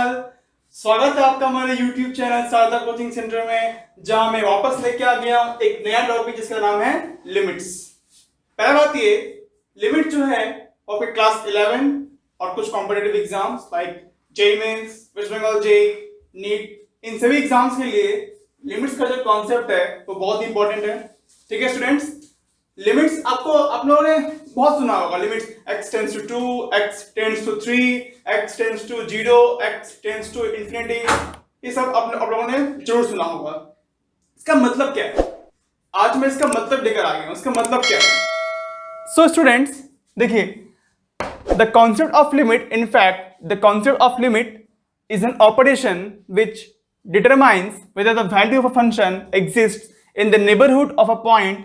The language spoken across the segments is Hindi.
हाल। स्वागत है आपका हमारे YouTube चैनल सारदा कोचिंग सेंटर में, जहां मैं वापस लेके आ गया हूं एक नया टॉपिक जिसका नाम है लिमिट्स। पहला बात ये, लिमिट जो है वो आपके क्लास 11 और कुछ competitive exams like JEE mains, West Bengal JEE, NEET, इन सभी एग्जाम्स के लिए लिमिट्स का जो कॉन्सेप्ट है वो बहुत इंपॉर्टेंट है। ठीक है स्टूडेंट्स, लिमिट्स आपको आप लोगों ने बहुत सुना होगा। Limits x tends to 2, x tends to 3, x tends to 0, x tends to infinity, ये सब आप लोगों ने जरूर सुना होगा। इसका मतलब क्या है? आज मैं इसका मतलब लेकर आ गया हूं। इसका मतलब क्या है? सो स्टूडेंट्स देखिए, the concept of limit, in fact the concept of limit is an operation which determines whether the value of a function exists in the neighborhood of a point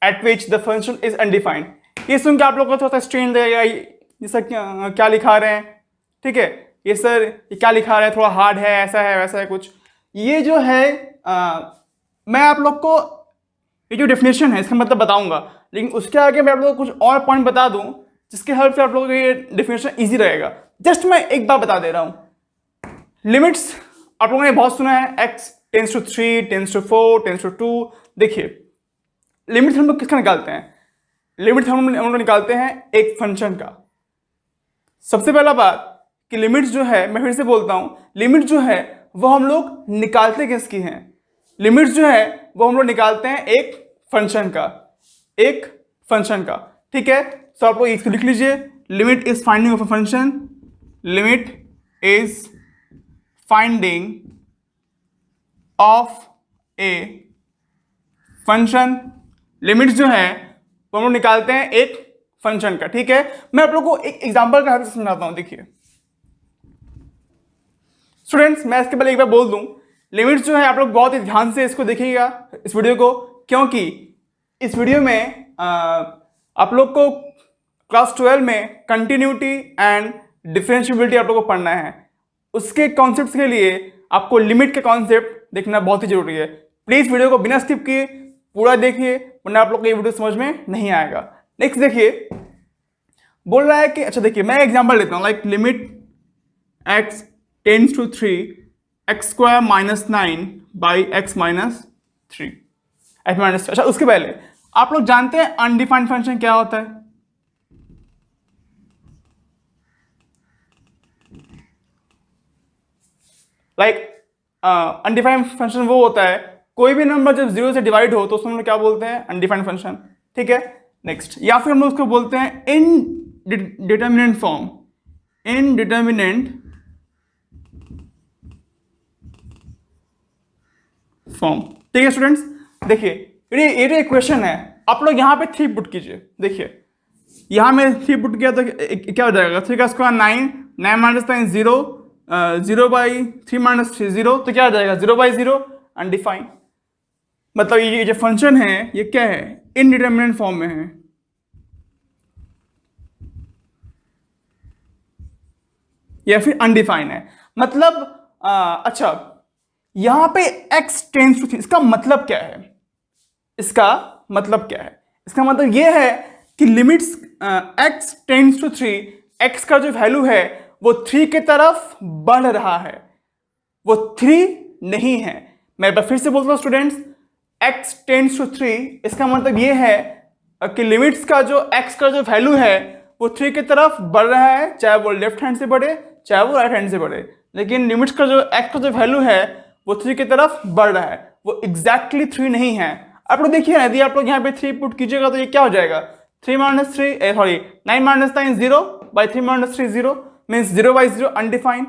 at which the function is undefined। ये सुन के आप लोगों को थोड़ा सा स्ट्रेन लगेगा, ये सर क्या लिखा रहे हैं, ठीक है, ये सर ये क्या लिखा रहे हैं, थोड़ा हार्ड है, ऐसा है वैसा है कुछ। ये जो है मैं आप लोग को ये जो डेफिनेशन है इसका मतलब बताऊंगा, लेकिन उसके आगे मैं आप लोगों को कुछ और पॉइंट बता दूं जिसके हेल्प से आप लोगों को ये डेफिनेशन ईजी रहेगा। जस्ट मैं एक बार बता दे रहा हूँ। लिमिट्स आप लोगों ने बहुत सुना है, x tends to 3, tends to 4, tends to 2। देखिए लिमिट्स हम लोग किसका निकालते हैं? लिमिट्स हम लोग निकालते हैं एक फंक्शन का। सबसे पहला बात कि लिमिट्स जो है, मैं फिर से बोलता हूं, लिमिट्स जो है वो हम लोग निकालते किसकी हैं? लिमिट्स जो है वो हम लोग निकालते हैं एक फंक्शन का, एक फंक्शन का। ठीक है, तो आप लोग इसको लिख लीजिए, limit is finding of a function, limit is finding of a function. Limits जो है वो हम लोग निकालते हैं एक फंक्शन का। ठीक है, मैं आप लोगों को एक एग्जांपल का हेल्प से समझाता हूं। देखिए स्टूडेंट्स, मैं इसके पहले एक बार बोल दूं, लिमिट्स जो है आप लोग बहुत ही ध्यान से इसको देखिएगा इस वीडियो को, क्योंकि इस वीडियो में आप लोग को क्लास 12 में कंटिन्यूटी एंड डिफरेंशिएबिलिटी आप लोग को पढ़ना है। उसके कॉन्सेप्ट्स के लिए आपको लिमिट के कॉन्सेप्ट देखना बहुत ही जरूरी है। प्लीज वीडियो को बिना स्किप किए पूरा देखिए, वरना आप लोग को ये वीडियो समझ में नहीं आएगा। नेक्स्ट देखिए, बोल रहा है कि, अच्छा देखिए मैं एग्जांपल लेता हूं, like limit x tends to 3, x square minus 9 by x minus 3, x minus. अच्छा उसके पहले आप लोग जानते हैं अनडिफाइंड फंक्शन क्या होता है? लाइक अनडिफाइंड फंक्शन वो होता है, कोई भी नंबर जब 0 से डिवाइड हो तो उसमें हम लोग क्या बोलते हैं? Undefined function. ठीक है, नेक्स्ट, या फिर हम लोग उसको बोलते हैं इनडिटरमिनेंट फॉर्म, इनडिटरमिनेंट फॉर्म। ठीक है स्टूडेंट्स, देखिए ये जो इक्वेशन है आप लोग यहाँ पे 3 पुट कीजिए। देखिए यहाँ में 3 पुट किया तो क्या हो जाएगा? 3 का स्क्वायर 9, 9 माइनस 9 0, 0 बाई 3 माइनस 3 0, तो क्या आ जाएगा? 0 बाई 0, अनडिफाइंड। मतलब ये जो फंक्शन है ये क्या है? इनडिटरमिनेंट फॉर्म में है। या फिर अनडिफाइंड है। मतलब अच्छा यहां पे x टेंड्स टू 3, इसका मतलब क्या है? इसका मतलब क्या है? इसका मतलब ये है कि limits x tends to 3, x का जो वैल्यू है वो 3 की तरफ बढ़ रहा है, वो 3 नहीं है। मैं फिर से बोलता हूं स्टूडेंट्स, x टेंड्स टू 3, इसका मतलब ये है कि लिमिट्स का जो x का जो वैल्यू है वो 3 की तरफ बढ़ रहा है, चाहे वो लेफ्ट हैंड से बढ़े चाहे वो राइट हैंड से बढ़े, लेकिन लिमिट्स का जो x का जो वैल्यू है वो 3 की तरफ बढ़ रहा है, वो एग्जैक्टली 3 नहीं है। आप लोग देखिए ना, यदि आप लोग यहाँ पे 3 पुट कीजिएगा तो ये क्या हो जाएगा? 3 minus 3 sorry 9 minus 9 0 by 3 minus 3 0 means 0 by 0, undefined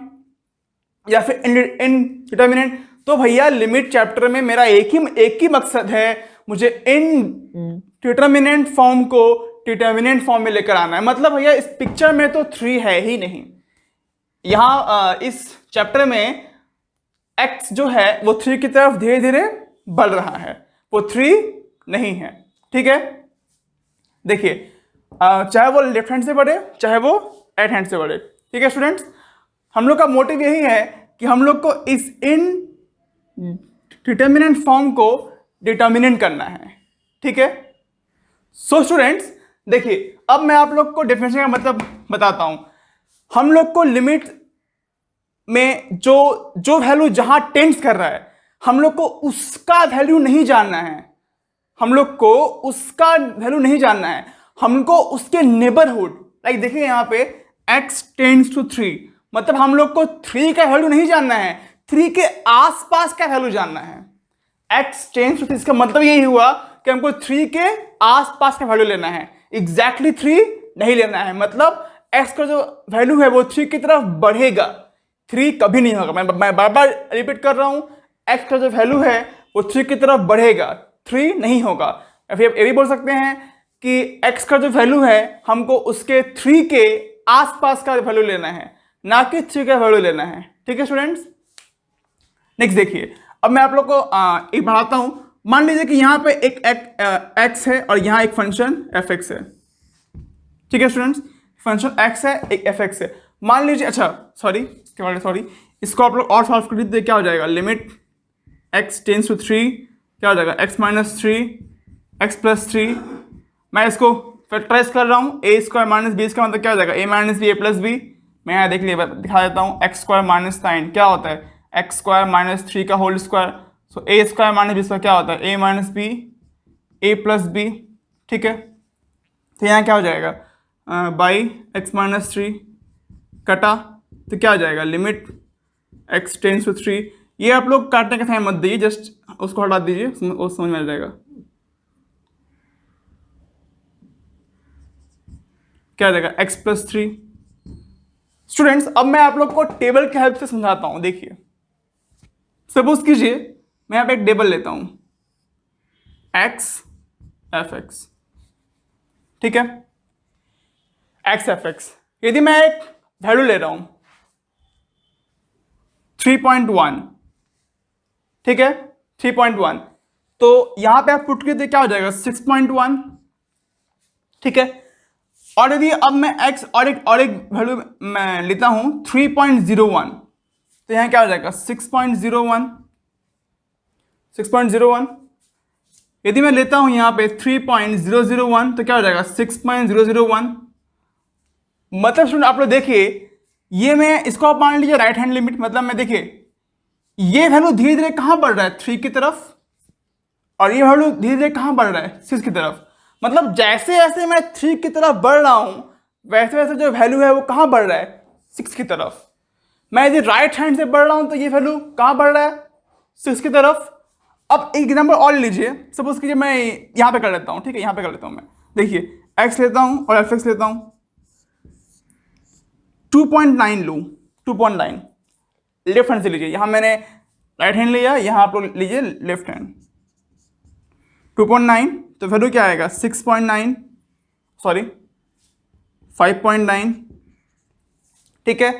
या फिर इनडिटरमिनेंट। तो भैया लिमिट चैप्टर में मेरा एक ही मकसद है, मुझे इनडिटरमिनेंट फॉर्म को डिटरमिनेंट फॉर्म में लेकर आना है। मतलब भैया इस पिक्चर में तो 3 है ही नहीं। यहाँ इस चैप्टर में x जो है वो 3 की तरफ धीरे धीरे बढ़ रहा है, वो 3 नहीं है। ठीक है, देखिए चाहे वो लेफ्ट हैंड से बढ़े चाहे वो राइट हैंड से बढ़े। ठीक है स्टूडेंट्स, हम लोग का मोटिव यही है कि हम लोग को इस इनडिटरमिनेंट फॉर्म को डिटर्मिनेंट करना है। ठीक है, सो स्टूडेंट्स देखिए अब मैं आप लोग को डेफिनेशन का मतलब बताता हूं। हम लोग को लिमिट में जो जो वैल्यू जहां टेंड्स कर रहा है, हम लोग को उसका वैल्यू नहीं जानना है, हम लोग को उसका वैल्यू नहीं जानना है, हमको उसके नेबरहुड, लाइक देखिए यहां पे x टेंड्स टू 3, मतलब हम लोग को 3 का वैल्यू नहीं जानना है, 3 के आसपास का वैल्यू जानना है। x टेंड्स टू 3, इसका मतलब यही हुआ कि हमको 3 के आसपास का वैल्यू लेना है, एग्जैक्टली 3 नहीं लेना है। मतलब x का जो वैल्यू है वो 3 की तरफ बढ़ेगा, 3 कभी नहीं होगा। मैं बार बार रिपीट कर रहा हूं, x का जो वैल्यू है वो 3 की तरफ बढ़ेगा, 3 नहीं होगा। फिर ये भी बोल सकते हैं कि x का जो वैल्यू है हमको उसके 3 के आसपास का वैल्यू लेना है, ना कि 3 का वैल्यू लेना है। ठीक है स्टूडेंट्स, नेक्स्ट देखिए, अब मैं आप लोग को एक बढ़ाता हूं। मान लीजिए कि यहां पे एक x है और यहां एक फंक्शन fx है। ठीक है स्टूडेंट्स, फंक्शन x है, एक fx है। मान लीजिए, अच्छा सॉरी, इसको आप लोग और सॉल्व कर दीजिए, क्या हो जाएगा, लिमिट x टेंड्स टू 3, क्या हो जाएगा, x माइनस 3 x प्लस 3। मैं इसको फैक्टराइज कर रहा हूँ, ए स्क्वायर माइनस बी स्क्वायर मतलब क्या हो जाएगा, ए माइनस बी ए प्लस बी। मैं यहाँ देख लिया, दिखा देता हूँ, एक्स स्क्वायर माइनस 9 क्या होता है, एक्स स्क्वायर माइनस 3 का होल स्क्वायर। सो ए स्क्वायर माइनस बी स्क्वायर क्या होता है, ए माइनस बी ए प्लस बी। ठीक है, तो यहाँ क्या हो जाएगा, बाई एक्स माइनस 3 कटा तो क्या हो जाएगा, लिमिट एक्स टेंड्स टू 3। ये आप लोग काटने का समय मत दीजिए, जस्ट उसको हटा दीजिए, वो समझ में आ जाएगा। क्या आ जाएगा, x प्लस 3। स्टूडेंट्स, अब मैं आप लोग को टेबल की हेल्प से समझाता हूं। देखिए, सपोज कीजिए मैं यहाँ पे एक टेबल लेता हूं, x एफ एक्स, ठीक है, x एफ एक्स। यदि मैं एक वैल्यू ले रहा हूं 3.1, ठीक है, 3.1, तो यहां पे आप पुट करते क्या हो जाएगा, 6.1। ठीक है, और यदि अब मैं x और एक वैल्यू मैं लेता हूं 3.01, तो यहां क्या हो जाएगा, 6.01। यदि मैं लेता हूं यहां पे 3.001, तो क्या हो जाएगा, 6.001। मतलब स्टूडेंट आप लोग देखिए, ये मैं इसको आप मान लीजिए राइट हैंड लिमिट, मतलब मैं देखिए ये वैल्यू धीरे धीरे कहां बढ़ रहा है, 3 की तरफ, और ये वैल्यू धीरे धीरे कहां बढ़ रहा है, 6 की तरफ। मतलब जैसे जैसे मैं 3 की तरफ बढ़ रहा हूं, वैसे वैसे जो वैल्यू है वो कहां बढ़ रहा है, 6 की तरफ। मैं यदि राइट हैंड से बढ़ रहा हूं तो ये वैल्यू कहां बढ़ रहा है, 6 की तरफ। अब एक एग्जांपल और लीजिए, सपोज कीजिए मैं यहां पे कर लेता हूं, ठीक है, यहां पे कर लेता हूं मैं। देखिए x लेता हूं और एफ एक्स लेता हूं, 2.9 लूं, 2.9 लेफ्ट हैंड से लीजिए, यहां मैंने राइट हैंड लिया, यहां आप लोग लीजिए लेफ्ट हैंड। 2.9 तो वैल्यू क्या आएगा, 6.9, सॉरी 5.9। ठीक है,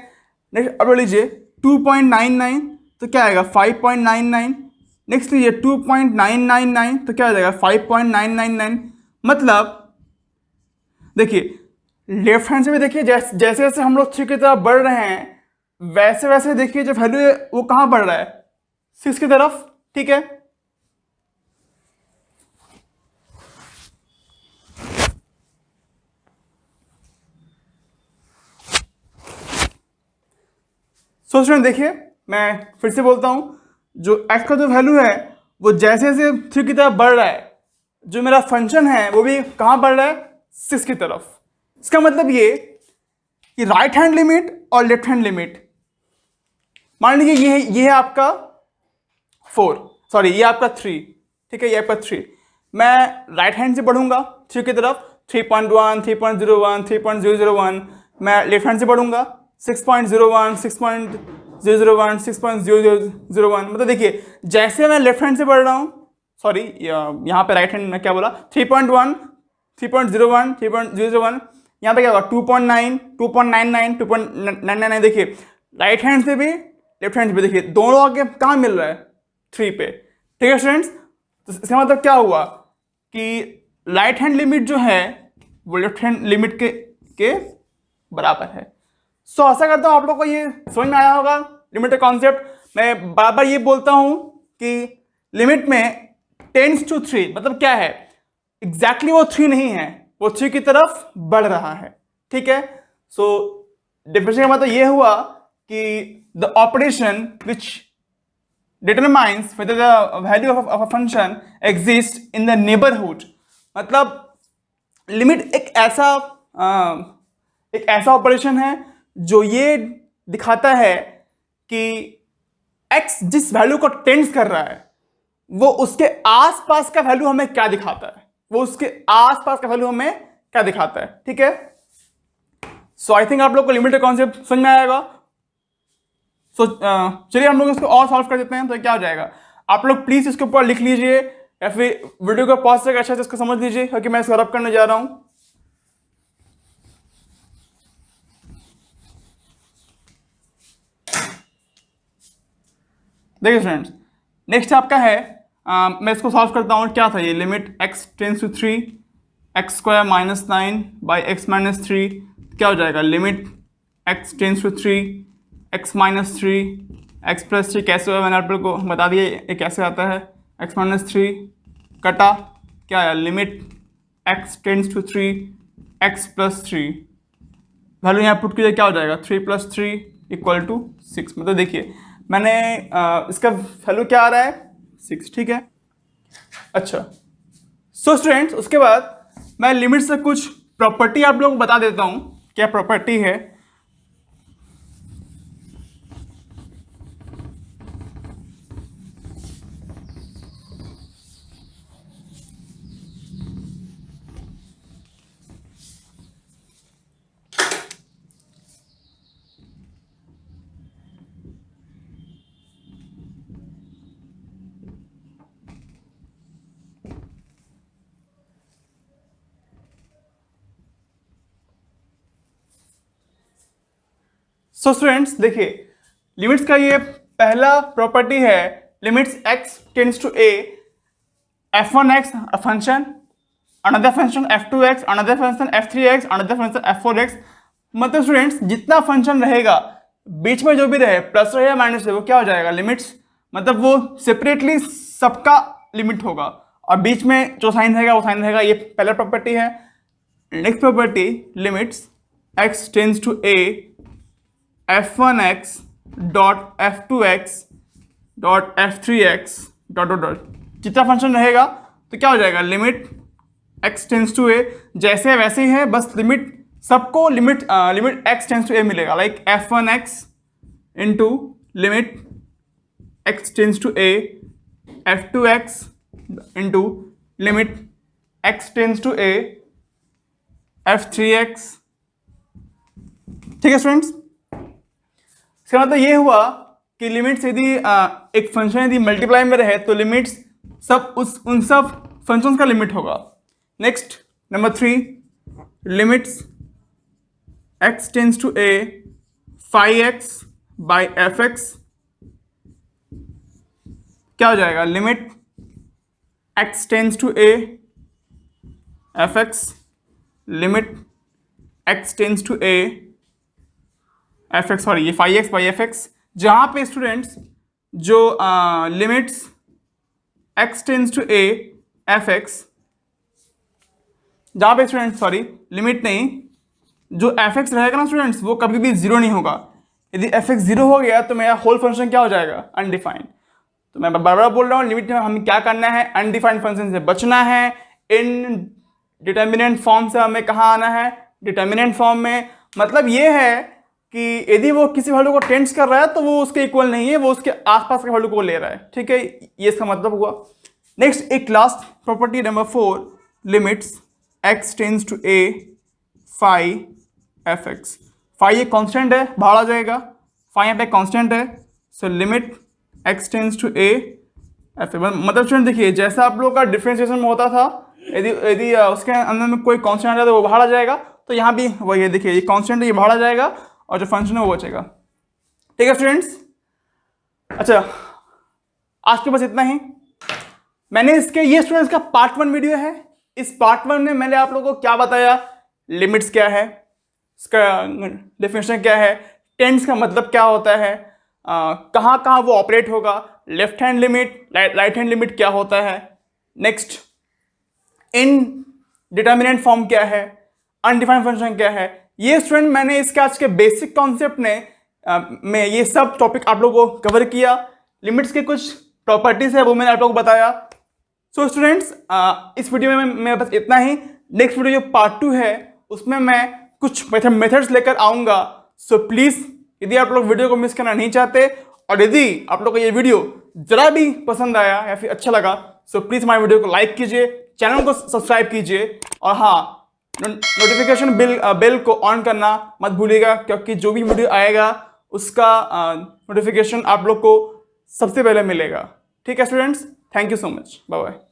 नेक्स्ट अब लीजिए 2.99, तो क्या आएगा 5.99। नेक्स्ट लीजिए 2.999, तो क्या आ जाएगा 5.999। मतलब देखिए लेफ्ट हैंड से भी देखिए, जैसे जैसे हम लोग 3 की तरफ बढ़ रहे हैं, वैसे वैसे देखिए जो वैल्यू है वो कहां बढ़ रहा है, 6 की तरफ। ठीक है, सो स्टूडेंट देखिए, मैं फिर से बोलता हूं, जो x का जो वैल्यू है वो जैसे जैसे 3 की तरफ बढ़ रहा है, जो मेरा फंक्शन है वो भी कहां बढ़ रहा है, 6 की तरफ। इसका मतलब ये कि राइट हैंड लिमिट और लेफ्ट हैंड लिमिट, मान लीजिए ये है आपका 4, सॉरी ये आपका 3, ठीक है, ये आपका 3। मैं राइट हैंड से बढ़ूंगा 3 की तरफ, 3.1, 3.01, 3.001। मैं लेफ्ट हैंड से बढ़ूंगा 6.01, 6.001, 6.001। मतलब देखिए जैसे मैं लेफ्ट हैंड से बढ़ रहा हूं, सॉरी यहाँ पे राइट हैंड में क्या बोला, 3.1, 3.01, 3.001। यहाँ पे क्या होगा 2.9, 2.99, 2.999। देखिए राइट हैंड से भी लेफ्ट हैंड से भी देखिए दोनों आगे कहाँ मिल रहा है, 3 पे। ठीक है स्टूडेंट्स, तो इसका मतलब क्या हुआ कि राइट हैंड लिमिट जो है वो लेफ्ट हैंड लिमिट के बराबर है। सो आशा करता हूं आप लोग को ये समझ में आया होगा लिमिट का कॉन्सेप्ट। मैं बार बार ये बोलता हूं कि लिमिट में टेंड्स टू 3 मतलब क्या है, एग्जैक्टली वो 3 नहीं है, वो 3 की तरफ बढ़ रहा है। ठीक है, सो डेफिनेशन का मतलब ये हुआ कि the operation which determines whether the value of a function exists in the neighborhood, मतलब लिमिट एक ऐसा ऑपरेशन है जो ये दिखाता है कि x जिस वैल्यू को टेंड्स कर रहा है वो उसके आसपास का वैल्यू हमें क्या दिखाता है, वो उसके आसपास का वैल्यू हमें क्या दिखाता है। ठीक है, सो आई थिंक आप लोग को लिमिट का कॉन्सेप्ट समझ में आएगा। सो चलिए हम लोग इसको और सॉल्व कर देते हैं। तो क्या हो जाएगा, आप लोग प्लीज इसके ऊपर लिख लीजिए या फिर वीडियो को पॉज करके अच्छे से इसको समझ लीजिए, क्योंकि मैं इसको रब करने जा रहा हूं। देखिए फ्रेंड्स, नेक्स्ट आपका है मैं इसको सॉल्व करता हूँ। क्या था ये, limit x tends to 3 x square minus 9 by x minus 3, क्या हो जाएगा, limit x tends to 3 x minus 3 x plus 3, कैसे हुआ मैंने आप लोग को बता दिया ये कैसे आता है, x माइनस 3 कटा क्या है, limit x tends to 3 x plus 3, value यहाँ पुट कीजिए, क्या हो जाएगा 3 प्लस 3 इक्वल टू 6। मतलब देखिए मैंने इसका वैल्यू क्या आ रहा है 6। ठीक है, अच्छा सो स्टूडेंट्स उसके बाद मैं लिमिट से कुछ प्रॉपर्टी आप लोगों को बता देता हूं। क्या प्रॉपर्टी है, सो स्टूडेंट्स देखिए लिमिट्स का ये पहला प्रॉपर्टी है, limits x tends to a, f1x a function, another function f2x, another function f3x, another function f4x। मतलब स्टूडेंट्स जितना फंक्शन रहेगा बीच में जो भी रहे प्लस रहे या माइनस रहे वो क्या हो जाएगा लिमिट्स, मतलब वो सेपरेटली सबका लिमिट होगा और बीच में जो साइन रहेगा वो साइन रहेगा। ये पहला प्रॉपर्टी है। Next property, limits x tends to a f1x dot f2x dot f3x dot dot डॉट, जितना फंक्शन रहेगा तो क्या हो जाएगा, limit x tends to a, जैसे वैसे ही है, बस लिमिट सबको limit x tends to a मिलेगा, like f1x into limit x tends to a, f2x into limit x tends to a, f3x। ठीक है स्टूडेंट्स, इसका मतलब ये हुआ कि लिमिट्स यदि एक फंक्शन यदि मल्टीप्लाई में रहे तो लिमिट्स सब उन सब फंक्शंस का लिमिट होगा। Next number 3, limits x tends to a phi x by fx, क्या हो जाएगा, limit x tends to a fx, limit x tends to a fx, sorry ये phi x बाई fx, जहां पे स्टूडेंट्स जो limits x tends to a fx, जहां पे स्टूडेंट्स सॉरी लिमिट नहीं, जो fx रहेगा ना स्टूडेंट्स वो कभी भी जीरो नहीं होगा। यदि fx जीरो हो गया तो मेरा होल फंक्शन क्या हो जाएगा, अनडिफाइंड। तो मैं बार बार बोल रहा हूँ लिमिट में हमें क्या करना है, अनडिफाइंड फंक्शन से बचना है। इन डिटर्मिनेंट फॉर्म से हमें कहाँ आना है, डिटर्मिनेंट फॉर्म में। मतलब ये है कि यदि वो किसी वैल्यू को टेंड्स कर रहा है तो वो उसके इक्वल नहीं है, वो उसके आसपास के वैल्यू को ले रहा है। ठीक है, ये इसका मतलब हुआ। नेक्स्ट एक last property number 4, limits x tends to a phi fx। phi ये कांस्टेंट है, बाहर आ जाएगा, phi यहाँ पे कांस्टेंट है, so limit x tends to a fx। मतलब स्टूडेंट देखिए जैसा आप लोग का डिफरेंशिएशन में होता था, यदि उसके अंदर में कोई कांस्टेंट आ जाए तो वो बाहर आ जाएगा, तो यहाँ भी वही है, देखिए ये कांस्टेंट है, ये बाहर आ जाएगा और जो फंक्शन है वो बचेगा। ठीक है स्टूडेंट्स, अच्छा आज के बस इतना ही। मैंने इसके ये स्टूडेंट्स का पार्ट 1 वीडियो है। इस पार्ट 1 में मैंने आप लोगों को क्या बताया, लिमिट्स क्या है, इसका डेफिनेशन क्या है, टेंड्स का मतलब क्या होता है, कहाँ कहाँ वो ऑपरेट होगा, left hand limit right hand limit क्या होता है, नेक्स्ट इन डिटर्मिनेंट फॉर्म क्या है, अनडिफाइंड फंक्शन क्या है। ये स्टूडेंट मैंने इसके आज के बेसिक कॉन्सेप्ट ने में ये सब टॉपिक आप लोगों को कवर किया। लिमिट्स के कुछ प्रॉपर्टीज है वो मैंने आप लोगों को बताया। सो स्टूडेंट्स, इस वीडियो में मैं बस इतना ही। नेक्स्ट वीडियो जो पार्ट 2 है उसमें मैं कुछ मेथड्स लेकर आऊँगा। सो प्लीज़, यदि आप लोग वीडियो को मिस करना नहीं चाहते और यदि आप लोग को ये वीडियो ज़रा भी पसंद आया या फिर अच्छा लगा, सो प्लीज़ हमारे वीडियो को लाइक कीजिए, चैनल को सब्सक्राइब कीजिए और हाँ, नोटिफिकेशन बेल को ऑन करना मत भूलिएगा, क्योंकि जो भी वीडियो आएगा उसका नोटिफिकेशन आप लोग को सबसे पहले मिलेगा। ठीक है students, thank you so much, bye bye.